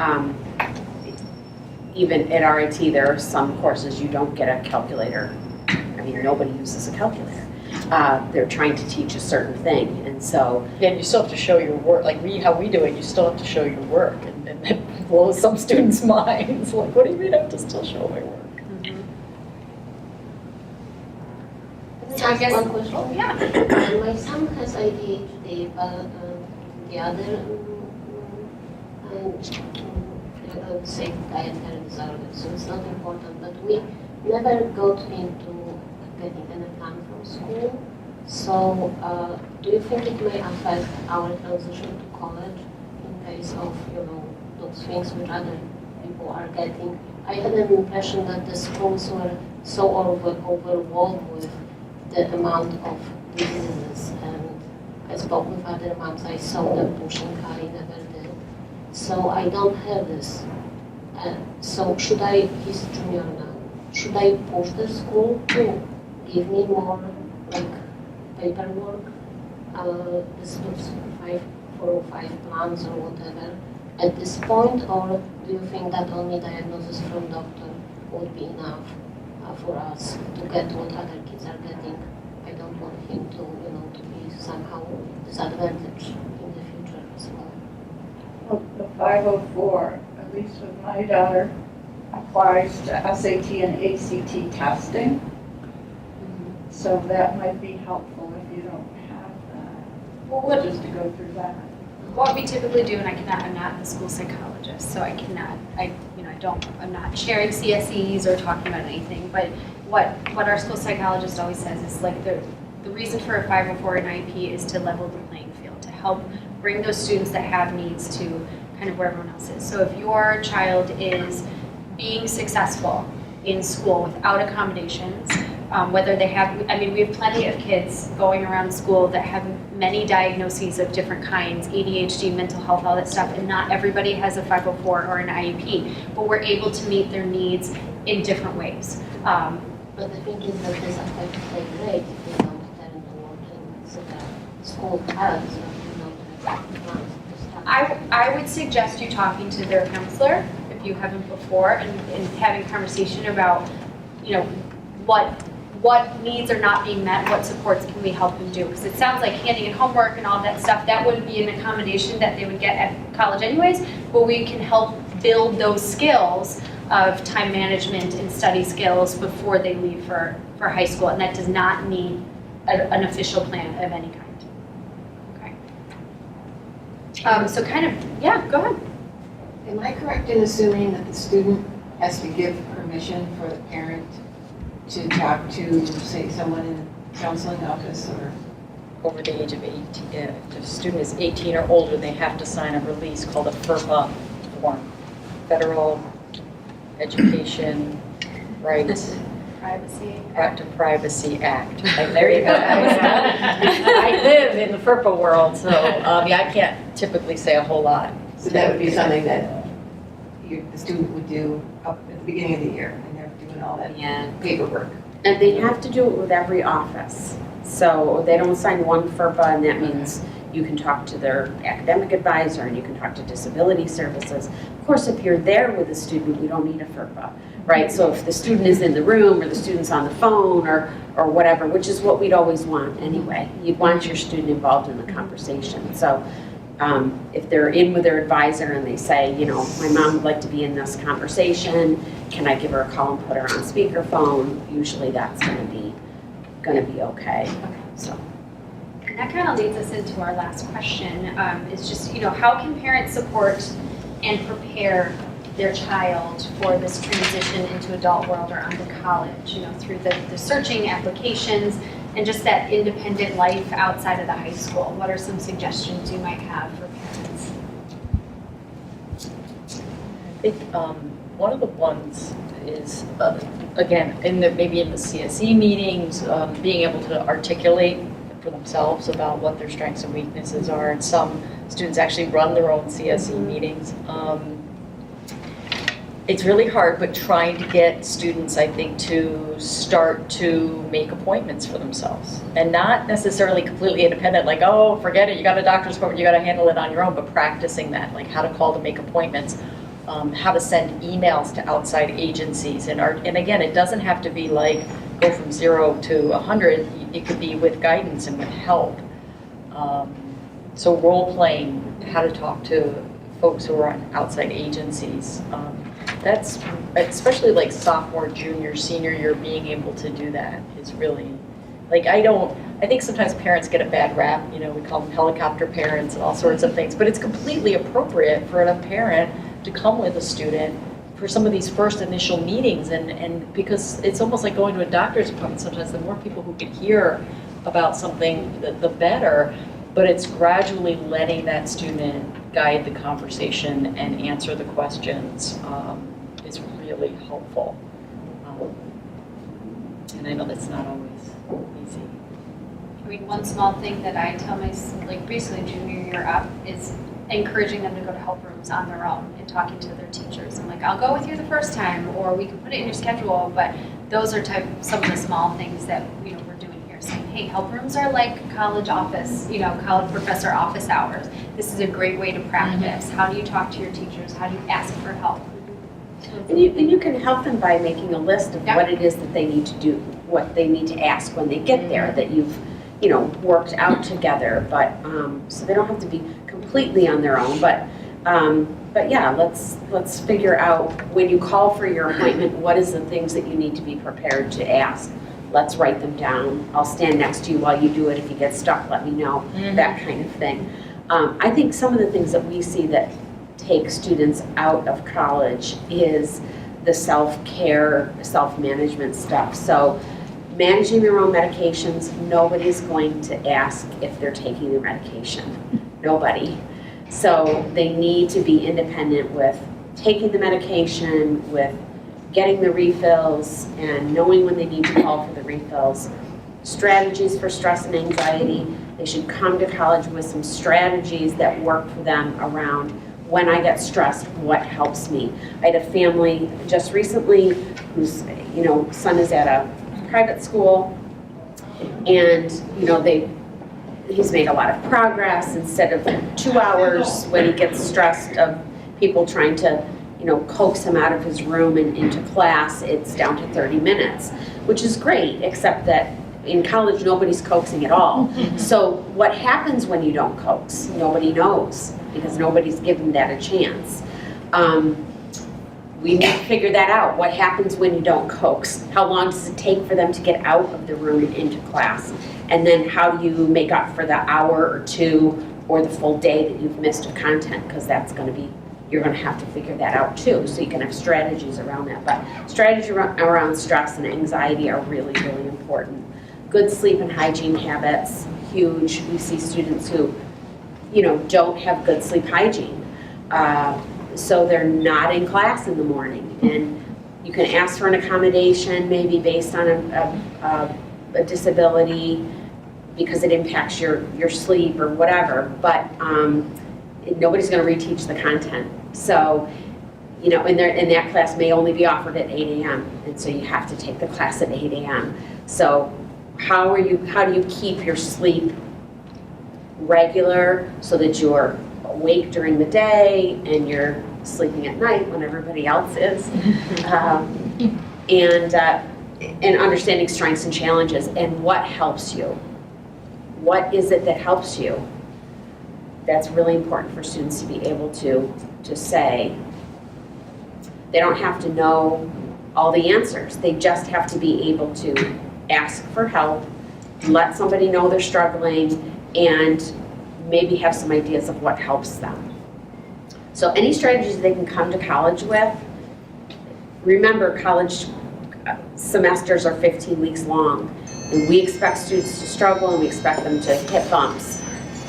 even at RIT, there are some courses you don't get a calculator. I mean, nobody uses a calculator. They're trying to teach a certain thing, and so... Yeah, you still have to show your work. Like how we do it, you still have to show your work, and that blows some students' minds. Like, what do you mean I have to still show my work? So I guess, one question. yeah. My son has ADHD, but the other, I would say dietary disorder, so it's not important. But we never got into getting an exam from school. So do you think it may affect our transition to college in case of, those things which other people are getting? I had an impression that the schools were so overwhelmed with the amount of diseases, and I spoke with other moms, I saw them pushing, I never did. So I don't have this. So should I, he's junior now, should I push the school to give me more paperwork? This looks 405 plans or whatever at this point, or do you think that only diagnosis from doctor would be enough for us to get what other kids are getting? I don't want him to, to be somehow disadvantaged in the future as well. The 504, at least with my daughter, applies to SAT and ACT testing. So that might be helpful if you don't have that, just to go through that. What we typically do, and I'm not the school psychologist, so I'm not sharing CSEs or talking about anything, but what our school psychologist always says is like the reason for a 504 and IEP is to level the playing field, to help bring those students that have needs to kind of where everyone else is. So if your child is being successful in school without accommodations, whether they have, we have plenty of kids going around school that have many diagnoses of different kinds, ADHD, mental health, all that stuff, and not everybody has a 504 or an IEP, but we're able to meet their needs in different ways. But the thing is that this affects their grade if they don't turn to working, so the school has, I would suggest you talking to their counselor, if you haven't before, and having a conversation about, what needs are not being met, what supports can we help them do? Because it sounds like handing in homework and all that stuff, that wouldn't be an accommodation that they would get at college anyways, but we can help build those skills of time management and study skills before they leave for high school, and that does not need an official plan of any kind. Okay. So kind of, yeah, go ahead. Am I correct in assuming that the student has to give permission permission for the parent to talk to, say, someone in the counseling office or? Over the age of 18, if the student is 18 or older, they have to sign a release called a FERPA form, Federal Education Rights to Privacy Act. There you go. I live in the FERPA world, so yeah, I can't typically say a whole lot. So that would be something that the student would do up at the beginning of the year, and they're doing all that paperwork. And they have to do it with every office. So they don't sign one FERPA, and that means you can talk to their academic advisor and you can talk to disability services. Of course, if you're there with a student, you don't need a FERPA, right? So if the student is in the room or the student's on the phone or whatever, which is what we'd always want anyway, you'd want your student involved in the conversation. So if they're in with their advisor and they say, you know, my mom would like to be in this conversation, can I give her a call and put her on speakerphone? Usually that's going to be okay. So. And that kind of leads us into our last question, is just, you know, how can parents support and prepare their child for this transition into adult world or onto college, you know, through the searching applications and just that independent life outside of the high school? What are some suggestions you might have for parents? I think one of the ones is, again, maybe in the CSE meetings, being able to articulate for themselves about what their strengths and weaknesses are. And some students actually run their own CSE meetings. It's really hard, but trying to get students, I think, to start to make appointments for themselves. And not necessarily completely independent, like, oh, forget it, you got a doctor's appointment, you got to handle it on your own, but practicing that, like how to call to make appointments, how to send emails to outside agencies. And again, it doesn't have to be like go from 0 to 100. It could be with guidance and with help. So role playing, how to talk to folks who are on outside agencies. That's especially like sophomore, junior, senior year, being able to do that is really, like, I think sometimes parents get a bad rap, you know, we call them helicopter parents and all sorts of things, but it's completely appropriate for a parent to come with a student for some of these first initial meetings, and because it's almost like going to a doctor's appointment sometimes. The more people who can hear about something, the better, but it's gradually letting that student guide the conversation and answer the questions is really helpful. And I know that's not always easy. I mean, one small thing that I tell my, like, basically junior year up is encouraging them to go to help rooms on their own and talking to their teachers. I'm like, I'll go with you the first time, or we can put it in your schedule, but those are some of the small things that, you know, we're doing here, saying, hey, help rooms are like college office, you know, college professor office hours. This is a great way to practice. Mm-hmm. How do you talk to your teachers? How do you ask for help? And you can help them by making a list of what it is that they need to do, what they need to ask when they get there, that you've, you know, worked out together. But so they don't have to be completely on their own. But yeah, let's figure out when you call for your appointment, what is the things that you need to be prepared to ask. Let's write them down. I'll stand next to you while you do it. If you get stuck, let me know. Mm-hmm. That kind of thing. I think some of the things that we see that take students out of college is the self-care, self-management stuff. So managing their own medications, nobody's going to ask if they're taking their medication. Nobody. So they need to be independent with taking the medication, with getting the refills, and knowing when they need to call for the refills. Strategies for stress and anxiety. They should come to college with some strategies that work for them around when I get stressed, what helps me. I had a family just recently whose, you know, son is at a private school, and, you know, he's made a lot of progress. Instead of 2 hours when he gets stressed of people trying to, you know, coax him out of his room and into class, it's down to 30 minutes, which is great, except that in college, nobody's coaxing at all. Mm-hmm. So what happens when you don't coax? Nobody knows, because nobody's given that a chance. We need to figure that out. What happens when you don't coax? How long does it take for them to get out of the room and into class? And then how do you make up for the hour or two or the full day that you've missed of content? Because that's going to be you're going to have to figure that out too, so you can have strategies around that. But strategies around stress and anxiety are really, really important. Good sleep and hygiene habits, huge. We see students who, don't have good sleep hygiene. So they're not in class in the morning. And you can ask for an accommodation, maybe based on a disability, because it impacts your sleep or whatever, but nobody's going to reteach the content. So, and that class may only be offered at 8 a.m., and so you have to take the class at 8 a.m. So how do you keep your sleep regular so that you're awake during the day and you're sleeping at night when everybody else is? And understanding strengths and challenges and what helps you. What is it that helps you? That's really important for students to be able to say. They don't have to know all the answers. They just have to be able to ask for help, let somebody know they're struggling, and maybe have some ideas of what helps them. So any strategies they can come to college with. Remember, college semesters are 15 weeks long, and we expect students to struggle and we expect them to hit bumps.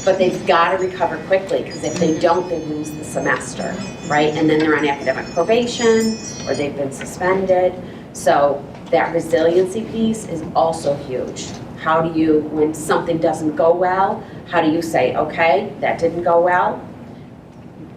But they've got to recover quickly, because if they don't, they lose the semester, right? And then they're on academic probation or they've been suspended. So that resiliency piece is also huge. How do you, when something doesn't go well, how do you say, okay, that didn't go well,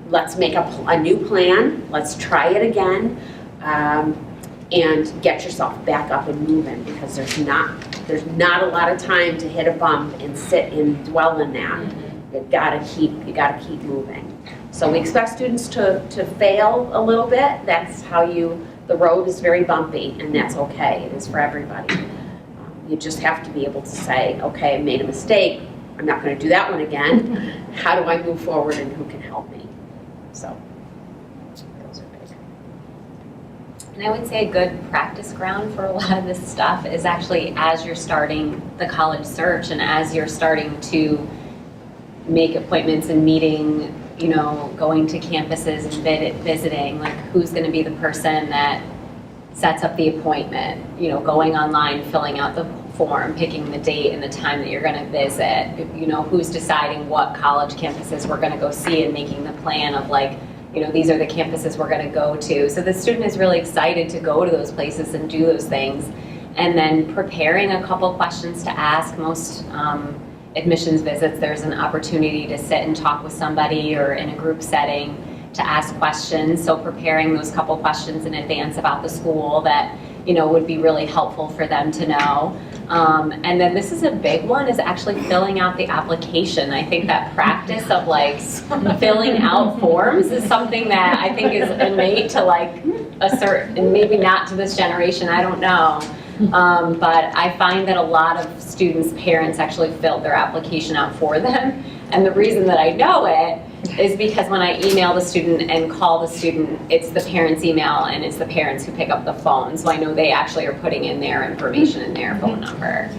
let's make a new plan, let's try it again, and get yourself back up and moving, because there's not a lot of time to hit a bump and sit and dwell in that. You gotta keep moving. So we expect students to fail a little bit. That's how the road is very bumpy, and that's okay. It is for everybody. You just have to be able to say, okay, I made a mistake. I'm not going to do that one again. How do I move forward, and who can help me? So those are big. And I would say a good practice ground for a lot of this stuff is actually as you're starting the college search and as you're starting to make appointments and meeting, going to campuses and visiting, like who's going to be the person that sets up the appointment, going online, filling out the form, picking the date and the time that you're going to visit, who's deciding what college campuses we're going to go see and making the plan of like, these are the campuses we're going to go to. So the student is really excited to go to those places and do those things. And then preparing a couple questions to ask. Most admissions visits, there's an opportunity to sit and talk with somebody or in a group setting to ask questions. So preparing those couple questions in advance about the school that, would be really helpful for them to know. And then this is a big one, is actually filling out the application. I think that practice of like filling out forms is something that I think is innate to like a certain, and maybe not to this generation, I don't know. But I find that a lot of students' parents actually filled their application out for them. And the reason that I know it is because when I email the student and call the student, it's the parents' email and it's the parents who pick up the phone. So I know they actually are putting in their information and their phone number.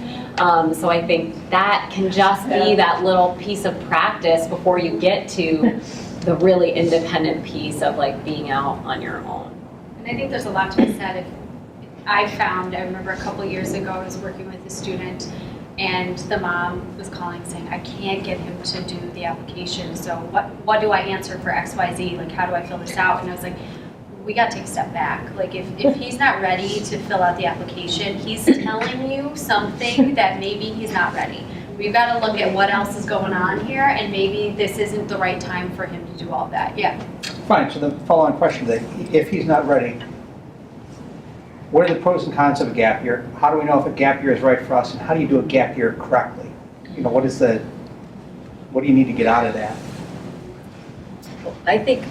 So I think that can just be that little piece of practice before you get to the really independent piece of like being out on your own. And I think there's a lot to be said. I remember a couple years ago, I was working with a student and the mom was calling saying, I can't get him to do the application. So what do I answer for XYZ? Like, how do I fill this out? And I was like, we got to take a step back. Like, if he's not ready to fill out the application, he's telling you something that maybe he's not ready. We've got to look at what else is going on here, and maybe this isn't the right time for him to do all that. Yeah. Fine, so the follow-on question, that if he's not ready, what are the pros and cons of a gap year? How do we know if a gap year is right for us, and how do you do a gap year correctly? What do you need to get out of that? I think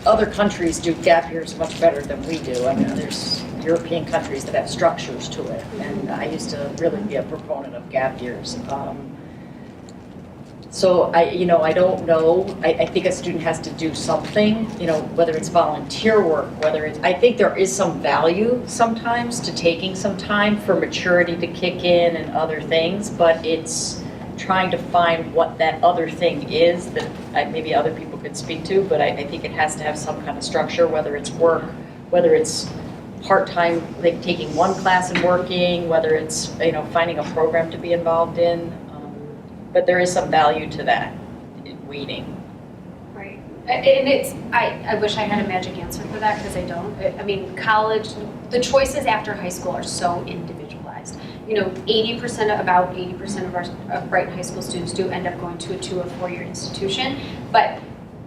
other countries do gap years much better than we do. I mean, there's European countries that have structures to it, and I used to really be a proponent of gap years. So I don't know. I think a student has to do something, whether it's volunteer work, I think there is some value sometimes to taking some time for maturity to kick in and other things, but it's trying to find what that other thing is that maybe other people could speak to, but I think it has to have some kind of structure, whether it's work, whether it's part-time, like taking one class and working, whether it's, finding a program to be involved in. But there is some value to that, waiting. Right. And I wish I had a magic answer for that, because I don't. I mean, college, the choices after high school are so individualized. 80% of Brighton High School students do end up going to a 2 or 4 year institution, but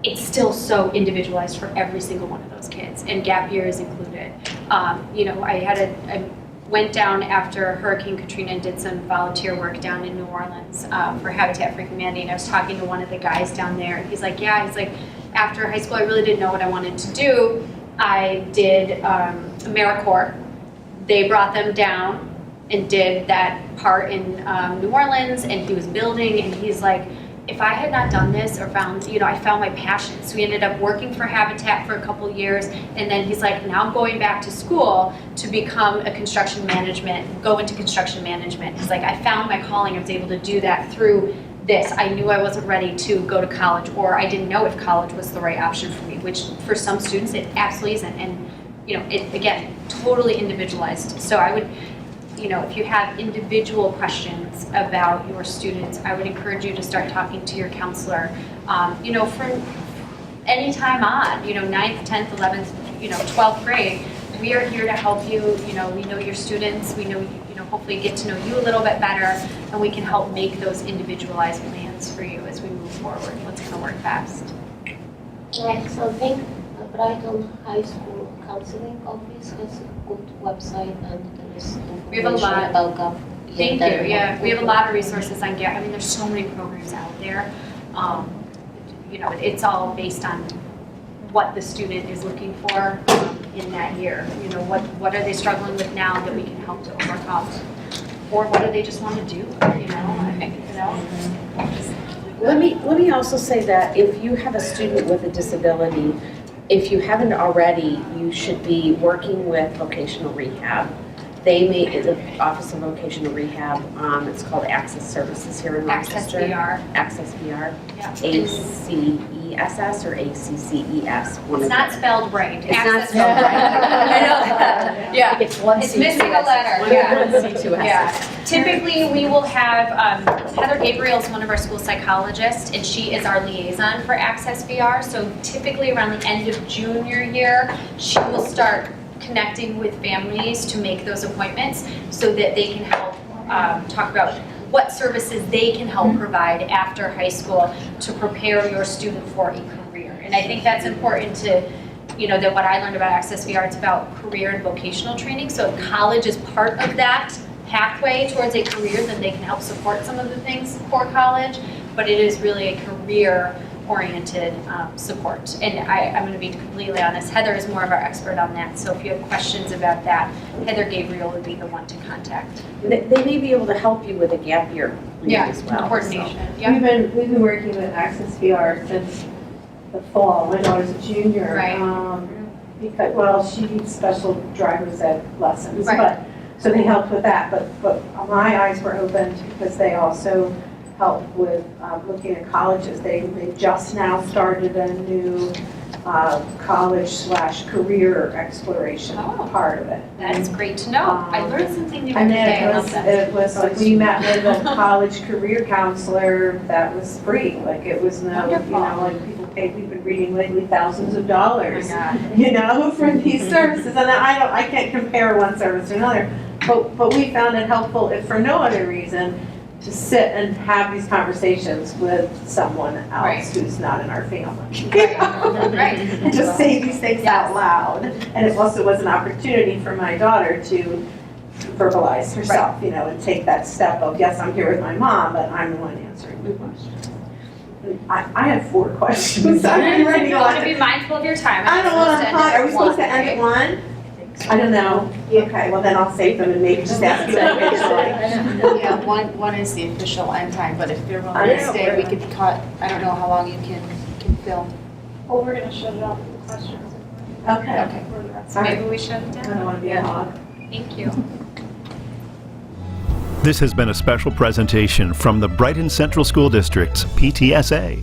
it's still so individualized for every single one of those kids, and gap year is included. I went down after Hurricane Katrina and did some volunteer work down in New Orleans for Habitat for Humanity, and I was talking to one of the guys down there, and he's like, after high school I really didn't know what I wanted to do. I did AmeriCorps. They brought them down and did that part in New Orleans, and he was building, and he's like, if I had not done this or found, I found my passion. So we ended up working for Habitat for a couple years, and then he's like, now I'm going back to school to become go into construction management. He's like, I found my calling. I was able to do that through this. I knew I wasn't ready to go to college, or I didn't know if college was the right option for me, which for some students it absolutely isn't. And it, again, totally individualized. So I would, if you have individual questions about your students, I would encourage you to start talking to your counselor, from any time on, 9th, 10th, 11th, 12th grade. We are here to help you. We know your students. We know, hopefully get to know you a little bit better, and we can help make those individualized plans for you as we move forward. What's going to work best? Something, Brighton High School Counseling Office has a good website, and there is We have a information lot. about GAP. Thank you. Yeah, we have a lot of resources on GAP. I mean, there's so many programs out there. It's all based on what the student is looking for in that year. What are they struggling with now that we can help to overcome, or what do they just want to do? Let me also say that if you have a student with a disability, if you haven't already, you should be working with vocational rehab. The Office of Vocational Rehab, it's called Access Services here in Rochester. Access VR. Yeah. ACESS or ACCES. It's not spelled right. It's not spelled right. I know that. Yeah. It's one It's C, missing two a letter. S's. One C, two S's. Yeah. Typically, we will have Heather Gabriel is one of our school psychologists, and she is our liaison for Access VR. So typically, around the end of junior year, she will start connecting with families to make those appointments so that they can help talk about what services they can help provide after high school to prepare your student for a career. And I think that's important to, that what I learned about Access VR, it's about career and vocational training. So if college is part of that pathway towards a career, then they can help support some of the things for college, but it is really a career-oriented support. And I'm going to be completely honest, Heather is more of our expert on that, so if you have questions about that, Heather Gabriel would be the one to contact. They may be able to help you with a gap year as well. Coordination. So. Yeah. We've been working with Access VR since the fall. My daughter's a junior. Right. Because she needs special driver's ed lessons. Right. So they helped with that, but my eyes were opened because they also help with looking at colleges. They just now started a new college/career exploration part of it. That is great to know. I learned something new And today. I then love that. it was like we met with a college career counselor that was free. Like it was no, like people paid. We've been reading lately thousands of dollars, for these services. And I can't compare one service to another. But we found it helpful, if for no other reason, to sit and have these conversations with someone else who's not in our family. Right. And just say these things out loud. And it also was an opportunity for my daughter to verbalize herself, and take that step of, yes, I'm here with my mom, but I'm the one answering the questions. I have 4 questions. I'm ready You want to be mindful of your time. I don't want to hide. Are we supposed to end at 1? I don't know. Okay, well then I'll save them and maybe just ask you individually. Yeah, one is the official end time, but if you're willing to stay, we could cut, I don't know how long you can film. Well, we're gonna shut it off with the questions. Okay. So maybe we shut it I down. don't want to be a hog. Thank you. This has been a special presentation from the Brighton Central School District's PTSA.